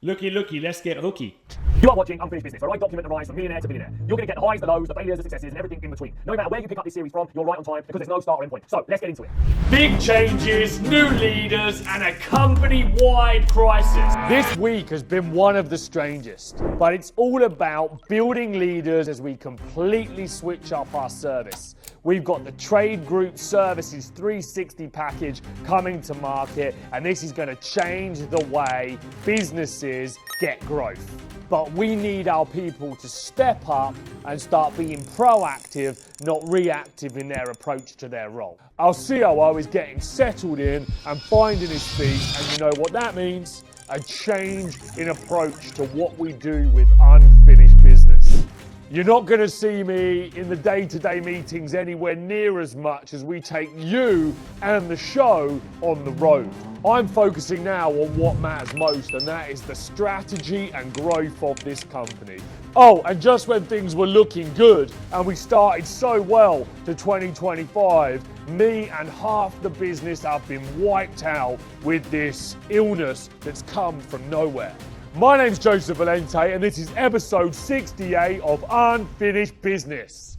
Looky, looky, let's get hooky. You are watching Unfinished Business, where I document the rise from millionaire to billionaire. You're going to get the highs, the lows, the failures, the successes, and everything in between. No matter where you pick up this series from, you're right on time because there's no start or end point. So, let's get into it. Big changes, new leaders, and a company-wide crisis. This week has been one of the strangest, but it's all about building leaders as we completely switch up our service. We've got the Trade Group Services 360 package coming to market, and this is going to change the way businesses get growth. But we need our people to step up and start being proactive, not reactive in their approach to their role. Our COO is getting settled in and finding his feet, and you know what that means? A change in approach to what we do with unfinished business. You're not going to see me in the day-to-day meetings anywhere near as much as we take you and the show on the road. I'm focusing now on what matters most, and that is the strategy and growth of this company. Oh, and just when things were looking good and we started so well to 2025, me and half the business have been wiped out with this illness that's come from nowhere. My name's Joseph Valente, and this is episode 68 of Unfinished Business.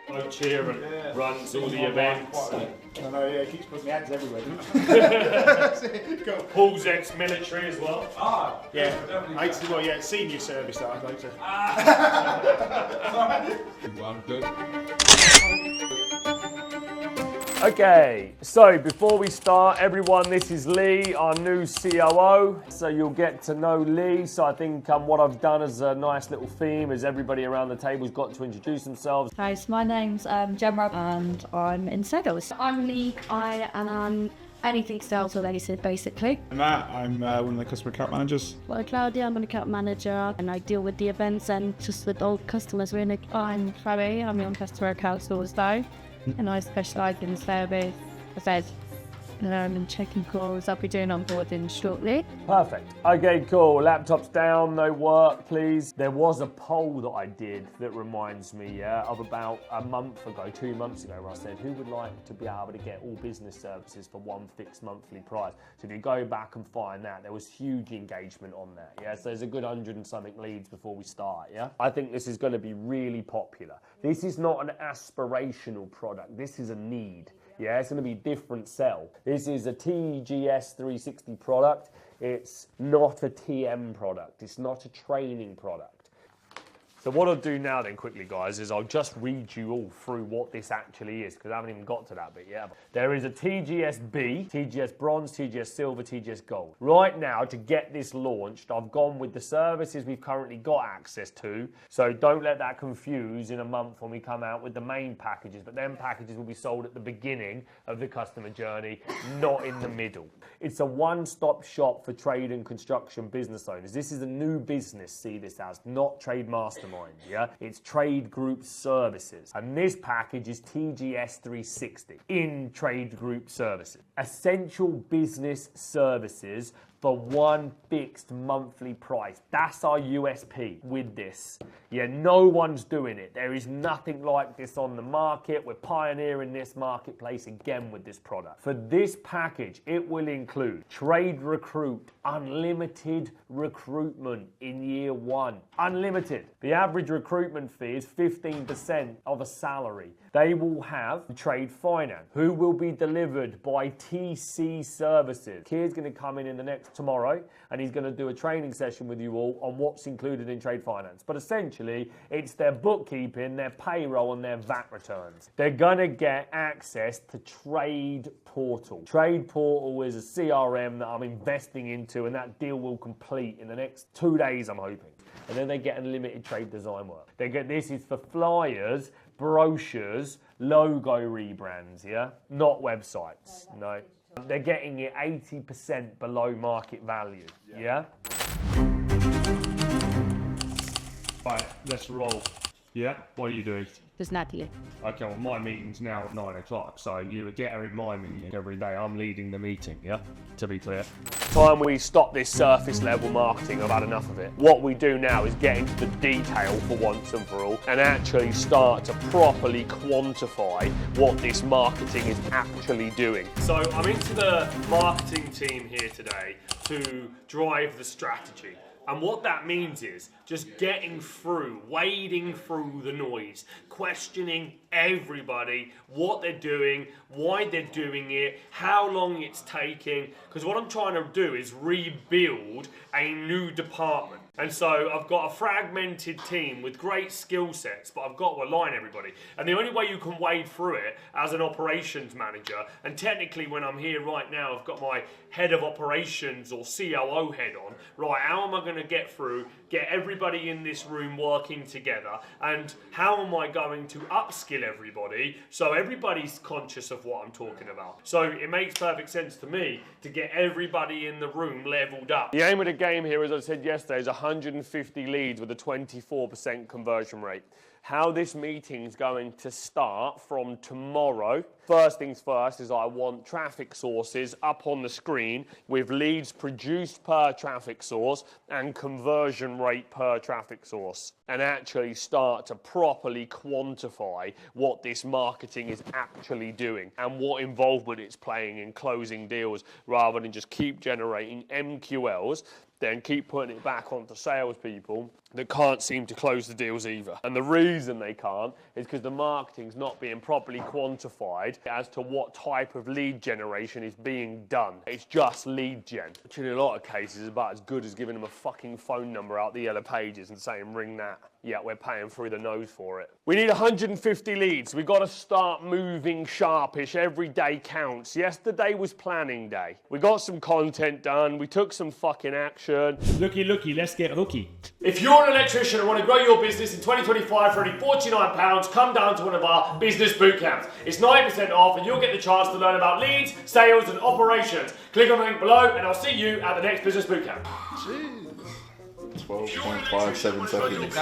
Coach here and runs all the events. I know, yeah, he keeps putting the ads everywhere, doesn't he? Paul's ex-military as well. Ah, yeah, well, yeah, senior service that I'd like to. Well, good. Okay, so before we start, everyone, this is Lee, our new COO. So you'll get to know Lee. So I think what I've done as a nice little theme is everybody around the table's got to introduce themselves. Hi, so my name's Gemma and I'm in sales. I'm Lee, I am anything sales related basically. I'm Matt, I'm one of the customer account managers. Well, Claudia, I'm an account manager and I deal with the events and just with old customers really. I'm Chloe, I'm on customer accounts all the time and I specialise in service, affairs and checking calls. I'll be doing onboarding shortly. Perfect. Okay, cool. Laptops down, no work, please. There was a poll that I did that reminds me of about a month ago, 2 months ago, where I said, who would like to be able to get all business services for one fixed monthly price? So if you go back and find that, there was huge engagement on that. Yeah, so there's a good 100 and something leads before we start. Yeah, I think this is going to be really popular. This is not an aspirational product. This is a need. Yeah, it's going to be a different sell. This is a TGS 360 product. It's not a TM product. It's not a training product. So what I'll do now then quickly, guys, is I'll just read you all through what this actually is, because I haven't even got to that bit yet. There is a TGS B, TGS Bronze, TGS Silver, TGS Gold. Right now, to get this launched, I've gone with the services we've currently got access to, so don't let that confuse in a month when we come out with the main packages, but them packages will be sold at the beginning of the customer journey, not in the middle. It's a one-stop shop for trade and construction business owners. This is a new business, see this as, not Trade Mastermind. Yeah, it's Trade Group Services, and this package is TGS 360 in Trade Group Services. Essential business services for one fixed monthly price. That's our USP with this. Yeah, no one's doing it. There is nothing like this on the market. We're pioneering this marketplace again with this product. For this package, it will include Trade Recruit, unlimited recruitment in year one. Unlimited. The average recruitment fee is 15% of a salary. They will have trade finance, who will be delivered by TC Services. Kier's going to come in the next tomorrow, and he's going to do a training session with you all on what's included in trade finance. But essentially, it's their bookkeeping, their payroll, and their VAT returns. They're going to get access to Trade Portal. Trade Portal is a CRM that I'm investing into, and that deal will complete in the next 2 days, I'm hoping. And then they get unlimited trade design work. They get, this is for flyers, brochures, logo rebrands, yeah? Not websites, no. They're getting it 80% below market value, yeah? Right, let's roll. Yeah? What are you doing? Just Natalie. Okay, well, my meeting's now at 9 o'clock, so you would get her in my meeting every day. I'm leading the meeting, yeah? To be clear. Time we stop this surface level marketing, I've had enough of it. What we do now is get into the detail for once and for all and actually start to properly quantify what this marketing is actually doing. So I'm into the marketing team here today to drive the strategy. And what that means is just getting through, wading through the noise, questioning everybody, what they're doing, why they're doing it, how long it's taking. Because what I'm trying to do is rebuild a new department. And so I've got a fragmented team with great skill sets, but I've got to align everybody. And the only way you can wade through it as an operations manager, and technically when I'm here right now, I've got my head of operations or COO head on, right, how am I going to get through, get everybody in this room working together, and how am I going to upskill everybody so everybody's conscious of what I'm talking about? So it makes perfect sense to me to get everybody in the room leveled up. The aim of the game here, as I said yesterday, is 150 leads with a 24% conversion rate. How this meeting's going to start from tomorrow. First things first is I want traffic sources up on the screen with leads produced per traffic source and conversion rate per traffic source, and actually start to properly quantify what this marketing is actually doing and what involvement it's playing in closing deals, rather than just keep generating MQLs, then keep putting it back onto salespeople that can't seem to close the deals either. And the reason they can't is because the marketing's not being properly quantified as to what type of lead generation is being done. It's just lead gen, which in a lot of cases is about as good as giving them a fucking phone number out the yellow pages and saying, ring that. Yeah, we're paying through the nose for it. We need 150 leads. We've got to start moving sharpish. Every day counts. Yesterday was planning day. We got some content done. We took some fucking action. Looky, let's get hooky. If you're an electrician and want to grow your business in 2025 for only £49, come down to one of our business boot camps. It's 9% off and you'll get the chance to learn about leads, sales and operations. Click on the link below and I'll see you at the next business boot camp. Jeez. 12.57 seconds.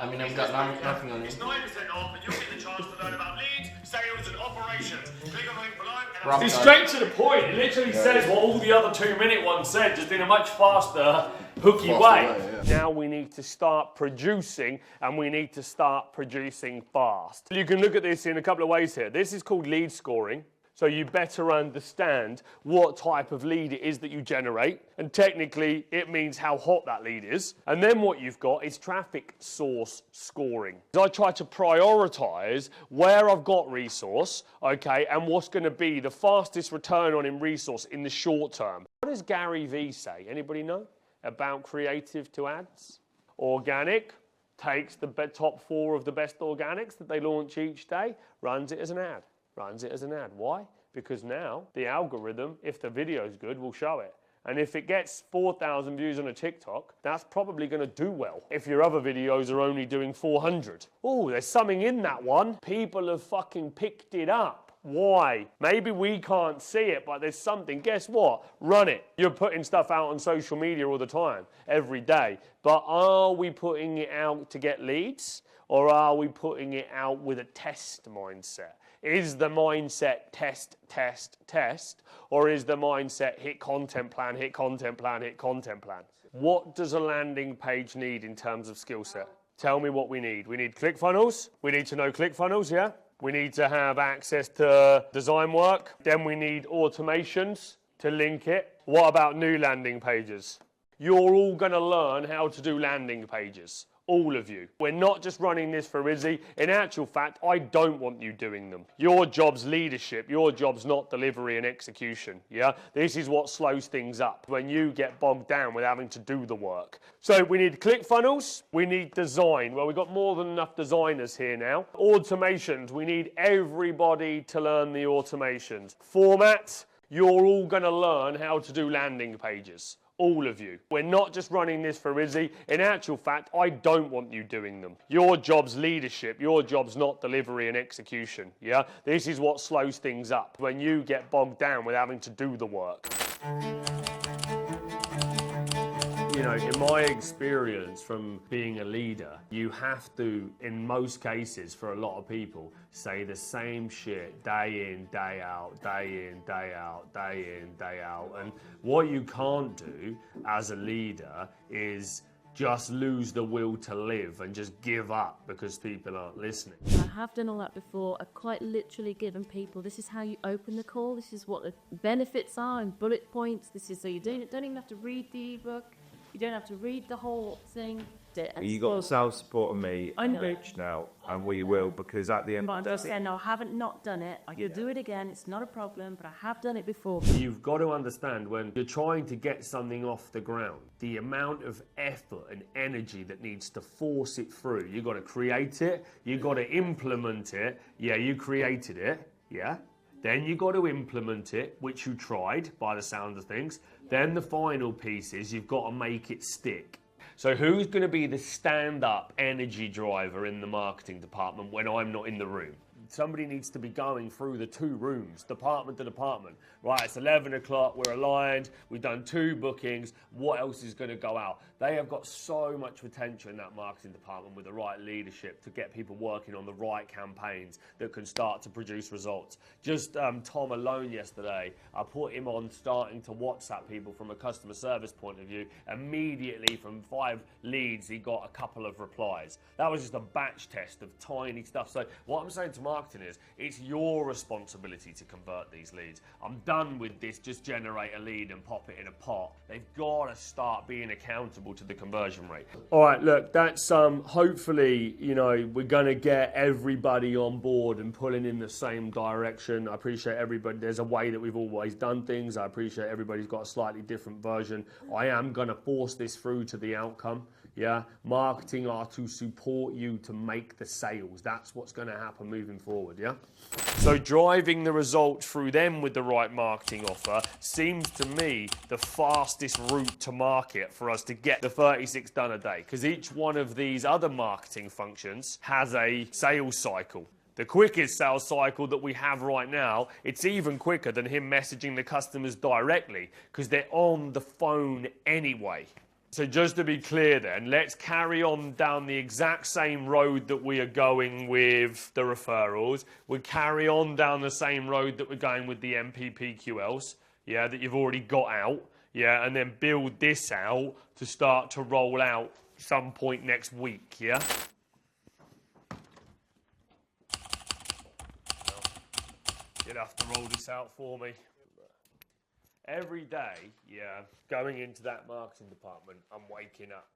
I mean, I've got nothing on it. It's 9% off and you'll get the chance to learn about leads, sales and operations. Click on the link below. It's straight to the point. It literally says what all the other 2-minute ones said, just in a much faster, hooky way. Now we need to start producing, and we need to start producing fast. You can look at this in a couple of ways here. This is called lead scoring. So you better understand what type of lead it is that you generate. And technically, it means how hot that lead is. And then what you've got is traffic source scoring. I try to prioritize where I've got resource, okay, and what's going to be the fastest return on in resource in the short term. What does Gary Vee say? Anybody know about creative to ads? Organic takes the top 4 of the best organics that they launch each day, runs it as an ad. Runs it as an ad. Why? Because now the algorithm, if the video is good, will show it. And if it gets 4,000 views on a TikTok, that's probably going to do well. If your other videos are only doing 400. Oh, there's something in that one. People have fucking picked it up. Why? Maybe we can't see it, but there's something. Guess what? Run it. You're putting stuff out on social media all the time, every day. But are we putting it out to get leads? Or are we putting it out with a test mindset? Is the mindset test, test, test? Or is the mindset hit content plan, hit content plan, hit content plan? What does a landing page need in terms of skill set? Tell me what we need. We need ClickFunnels. We need to know ClickFunnels, yeah? We need to have access to design work. Then we need automations to link it. What about new landing pages? You're all going to learn how to do landing pages. All of you. We're not just running this for Izzy. In actual fact, I don't want you doing them. Your job's leadership. Your job's not delivery and execution. Yeah? This is what slows things up when you get bogged down with having to do the work. So we need ClickFunnels. We need design. Well, we've got more than enough designers here now. Automations. We need everybody to learn the automations. Format. You're all going to learn how to do landing pages. All of you. We're not just running this for Izzy. In actual fact, I don't want you doing them. Your job's leadership. Your job's not delivery and execution. Yeah? This is what slows things up when you get bogged down with having to do the work. know, in my experience from being a leader, you have to, in most cases, for a lot of people, say the same shit day in, day out, day in, day out, day in, day out. And what you can't do as a leader is just lose the will to live and just give up because people aren't listening. I have done all that before. I've quite literally given people, this is how you open the call, this is what the benefits are and bullet points, this is so you don't even have to read the ebook, you don't have to read the whole thing. You got the sales support of me I know. Rich now, and we will, because at the end But I'm just saying, no, I haven't not done it. I could do it again, it's not a problem, but I have done it before. You've got to understand when you're trying to get something off the ground, the amount of effort and energy that needs to force it through. You've got to create it, you've got to implement it. Yeah, you created it, yeah. Then you got to implement it, which you tried by the sound of things. Then the final piece is you've got to make it stick. So who's going to be the stand-up energy driver in the marketing department when I'm not in the room? Somebody needs to be going through the 2 rooms, department to department. Right, it's 11 o'clock, we're aligned, we've done 2 bookings, what else is going to go out? They have got so much potential in that marketing department with the right leadership to get people working on the right campaigns that can start to produce results. Just Tom alone yesterday, I put him on starting to WhatsApp people from a customer service point of view. Immediately from 5 leads, he got a couple of replies. That was just a batch test of tiny stuff. So what I'm saying to marketing is, it's your responsibility to convert these leads. I'm done with this, just generate a lead and pop it in a pot. They've got to start being accountable to the conversion rate. All right, look, that's hopefully, you know, we're going to get everybody on board and pulling in the same direction. I appreciate everybody. There's a way that we've always done things. I appreciate everybody's got a slightly different version. I am going to force this through to the outcome. Yeah, marketing are to support you to make the sales. That's what's going to happen moving forward, yeah? So driving the results through them with the right marketing offer seems to me the fastest route to market for us to get the 36 done a day, because each one of these other marketing functions has a sales cycle. The quickest sales cycle that we have right now, it's even quicker than him messaging the customers directly, because they're on the phone anyway. So just to be clear then, let's carry on down the exact same road that we are going with the referrals. We carry on down the same road that we're going with the MPPQLs, yeah, that you've already got out, yeah, and then build this out to start to roll out some point next week, yeah? You'd have to roll this out for me. Every day, yeah, going into that marketing department, I'm waking up,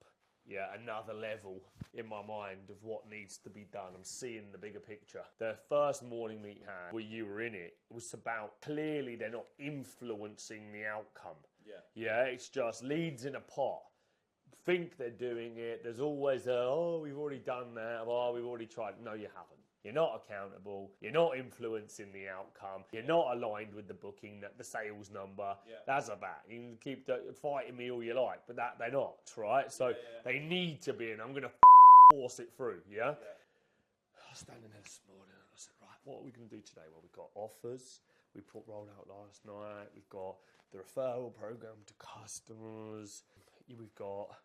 yeah, another level in my mind of what needs to be done. I'm seeing the bigger picture. The first morning meet had, where you were in it, was about clearly they're not influencing the outcome. Yeah, it's just leads in a pot. Think they're doing it. There's always a, oh, we've already done that. Oh, we've already tried. No, you haven't. You're not accountable. You're not influencing the outcome. You're not aligned with the booking, the sales number. That's a bat. You can keep fighting me all you like, but that they're not, right? So they need to be, and I'm going to force it through, yeah? I was standing there this morning and I said, right, what are we going to do today? Well, we've got offers. We rolled out last night. We've got the referral program to customers. We've got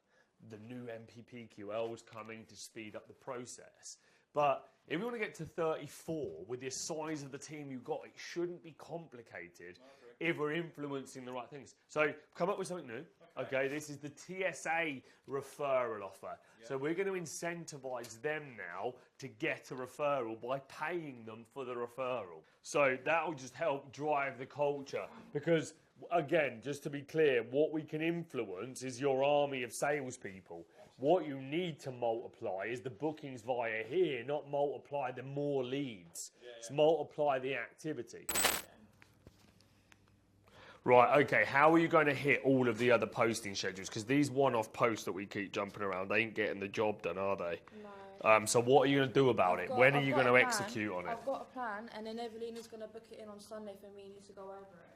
the new MPPQLs coming to speed up the process. But if we want to get to 34 with the size of the team you've got, it shouldn't be complicated if we're influencing the right things. So come up with something new. Okay, this is the TSA referral offer. So we're going to incentivize them now to get a referral by paying them for the referral. So that will just help drive the culture, because again, just to be clear, what we can influence is your army of salespeople. What you need to multiply is the bookings via here, not multiply the more leads. It's multiply the activity. Right, okay, how are you going to hit all of the other posting schedules? Because these one-off posts that we keep jumping around, they ain't getting the job done, are they? No. So what are you going to do about it? When are you going to execute on it? I've got a plan, and then Evelina's going to book it in on Sunday for me and you to go over it.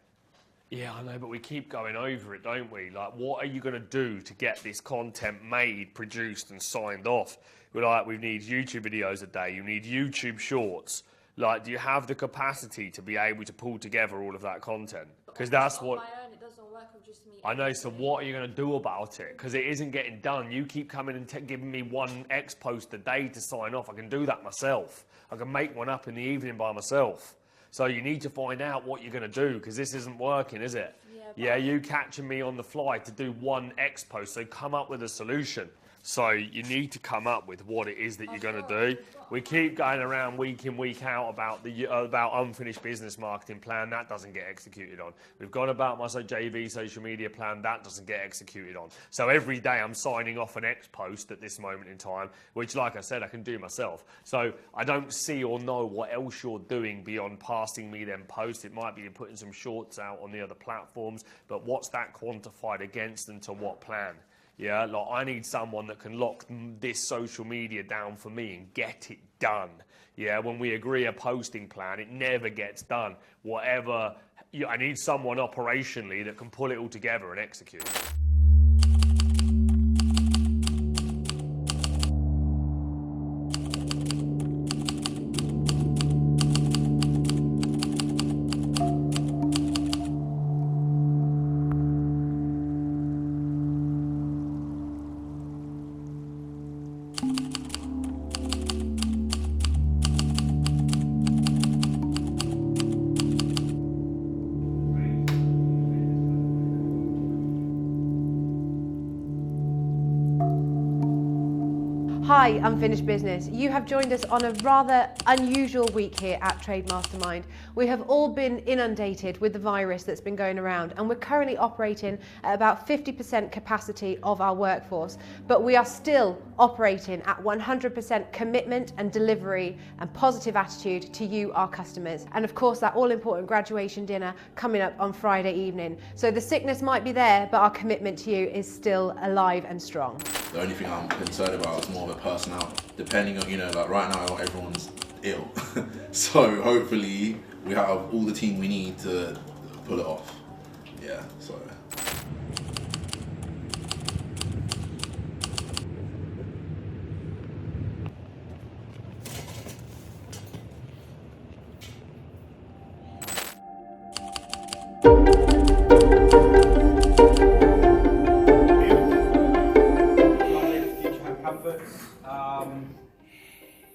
Yeah, I know, but we keep going over it, don't we? Like, what are you going to do to get this content made, produced, and signed off? We're like, we need YouTube videos a day. You need YouTube shorts. Like, do you have the capacity to be able to pull together all of that content? Because that's what... It doesn't work or just me? I know, so what are you going to do about it? Because it isn't getting done. You keep coming and giving me one X post a day to sign off. I can do that myself. I can make one up in the evening by myself. So you need to find out what you're going to do, because this isn't working, is it? Yeah, you catching me on the fly to do one X post, so come up with a solution. So you need to come up with what it is that you're going to do. We keep going around week in, week out about unfinished business marketing plan. That doesn't get executed on. We've gone about my JV social media plan. That doesn't get executed on. So every day I'm signing off an X post at this moment in time, which, like I said, I can do myself. So I don't see or know what else you're doing beyond passing me them posts. It might be you're putting some shorts out on the other platforms, but what's that quantified against and to what plan? Yeah, like I need someone that can lock this social media down for me and get it done. Yeah, when we agree a posting plan, it never gets done. Whatever, I need someone operationally that can pull it all together and execute. Hi, Unfinished Business. You have joined us on a rather unusual week here at Trade Mastermind. We have all been inundated with the virus that's been going around, and we're currently operating at about 50% capacity of our workforce, but we are still operating at 100% commitment and delivery and positive attitude to you, our customers. And of course, that all-important graduation dinner coming up on Friday evening. So the sickness might be there, but our commitment to you is still alive and strong. The only thing I'm concerned about is more of a personnel. Depending on, like right now everyone's ill. So hopefully we have all the team we need to pull it off. Yeah, so.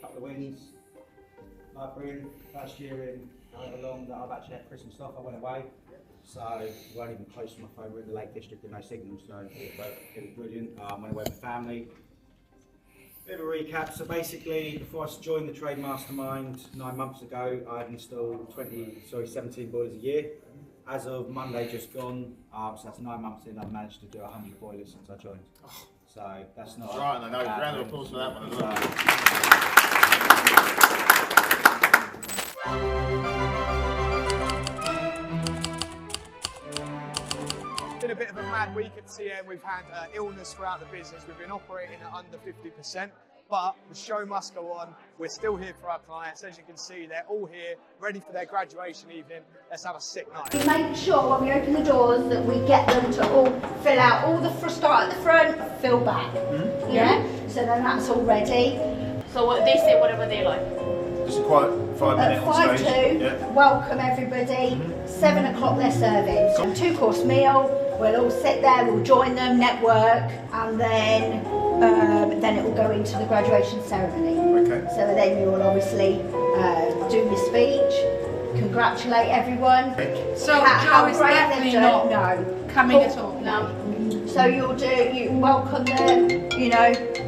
Couple of wins. Like Brian, first year in however long that I've actually had Christmas off, I went away. So we weren't even close to my phone. We're in the Lake District with no signal, so it was brilliant. Went away with family. Bit of a recap. So basically, before I joined the Trade Mastermind 9 months ago, I had installed 17 boilers a year. As of Monday just gone, so that's 9 months in, I've managed to do 100 boilers since I joined. So that's not right, and I know round of applause for that one as well. It's been a bit of a mad week at CM. We've had illness throughout the business. We've been operating at under 50%, but the show must go on. We're still here for our clients. As you can see, they're all here, ready for their graduation evening. Let's have a sick night. We make sure when we open the doors that we get them to all fill out all the start at the front, fill back. Mm-hmm. Yeah? So then that's all ready. So what they say, whatever they like. Just a quiet 5 minutes on stage. 5-2, welcome everybody. 7 o'clock they're serving. So 2-course meal. We'll all sit there, we'll join them, network, and then it will go into the graduation ceremony. Okay. So then you will obviously do your speech, congratulate everyone. So Joe is definitely not coming at all? No. So you welcome them,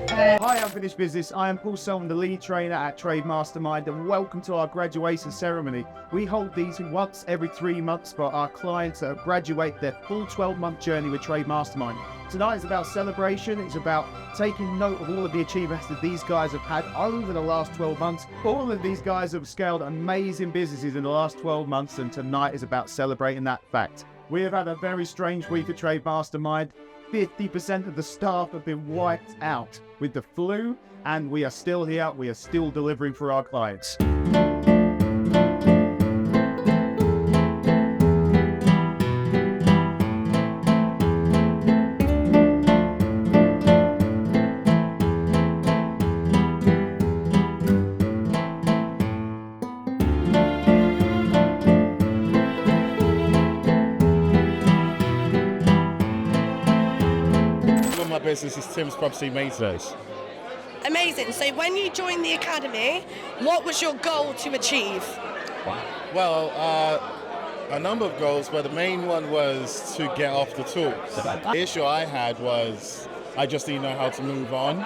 Hi, Unfinished Business. I am Paul Selman, the lead trainer at Trade Mastermind, and welcome to our graduation ceremony. We hold these once every 3 months for our clients that graduate their full 12-month journey with Trade Mastermind. Tonight is about celebration. It's about taking note of all of the achievements that these guys have had over the last 12 months. All of these guys have scaled amazing businesses in the last 12 months, and tonight is about celebrating that fact. We have had a very strange week at Trade Mastermind. 50% of the staff have been wiped out with the flu, and we are still here. We are still delivering for our clients. business is Tim's Property Maintenance. Amazing. So when you joined the academy, what was your goal to achieve? Well, a number of goals, but the main one was to get off the tools. The issue I had was I just didn't know how to move on.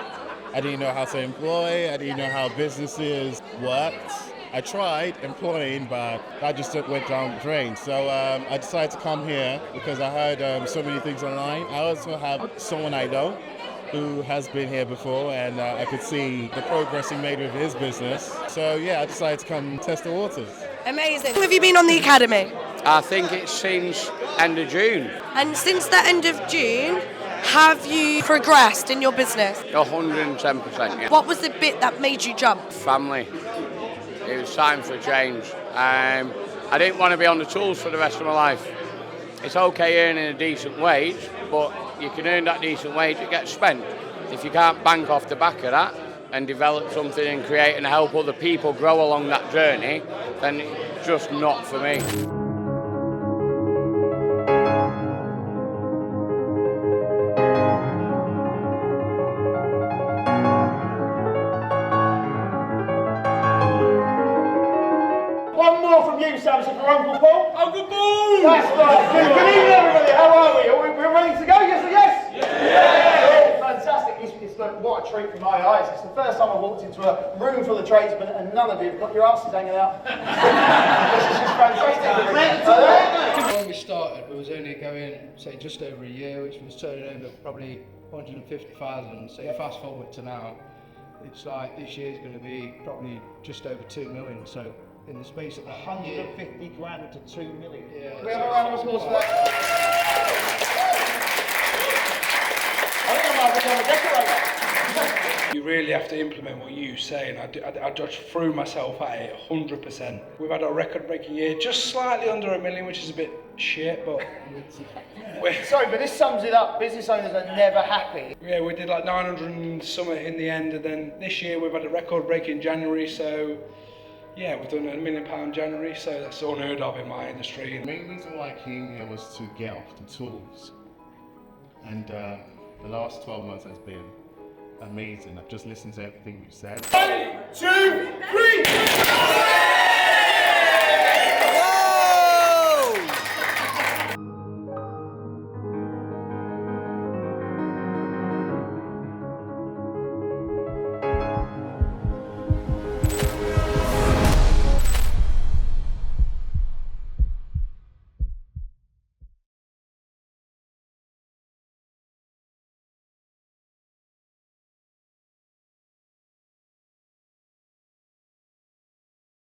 I didn't know how to employ. I didn't know how businesses worked. I tried employing, but that just went down the drain. So I decided to come here because I heard so many things online. I also have someone I know who has been here before, and I could see the progress he made with his business. So yeah, I decided to come test the waters. Amazing. Have you been on the academy? I think it's since end of June. And since the end of June, have you progressed in your business? 110%, yeah. What was the bit that made you jump? Family. It was time for a change. I didn't want to be on the tools for the rest of my life. It's okay earning a decent wage, but you can earn that decent wage, it gets spent. If you can't bank off the back of that and develop something and create and help other people grow along that journey, then it's just not for me. One more from you, Samson, for Uncle Paul. Uncle Paul! That's right. Good evening, everybody. How are we? Are we ready to go? Yes or yes? Yeah! Fantastic. Look, what a treat for my eyes. It's the first time I walked into a room full of tradesmen and none of you have got your asses hanging out. This is just fantastic. When we started, we was only going, say, just over a year, which was turning over probably 150,000. So you fast forward to now, it's like this year's going to be probably just over 2 million. So in the space of 150 grand to 2 million. Yeah, We have a round of applause for that. I think I might become a decorator. You really have to implement what you say, and I just threw myself at it 100%. We've had a record-breaking year, just slightly under $1 million, which is a bit shit, but... Sorry, but this sums it up. Business owners are never happy. Yeah, we did like 900 and something in the end, and then this year we've had a record-breaking January, so... Yeah, we've done £1 million January, so that's unheard of in my industry. The main reason why I came here was to get off the tools. And the last 12 months has been amazing. I've just listened to everything you said. 1, 2, 3!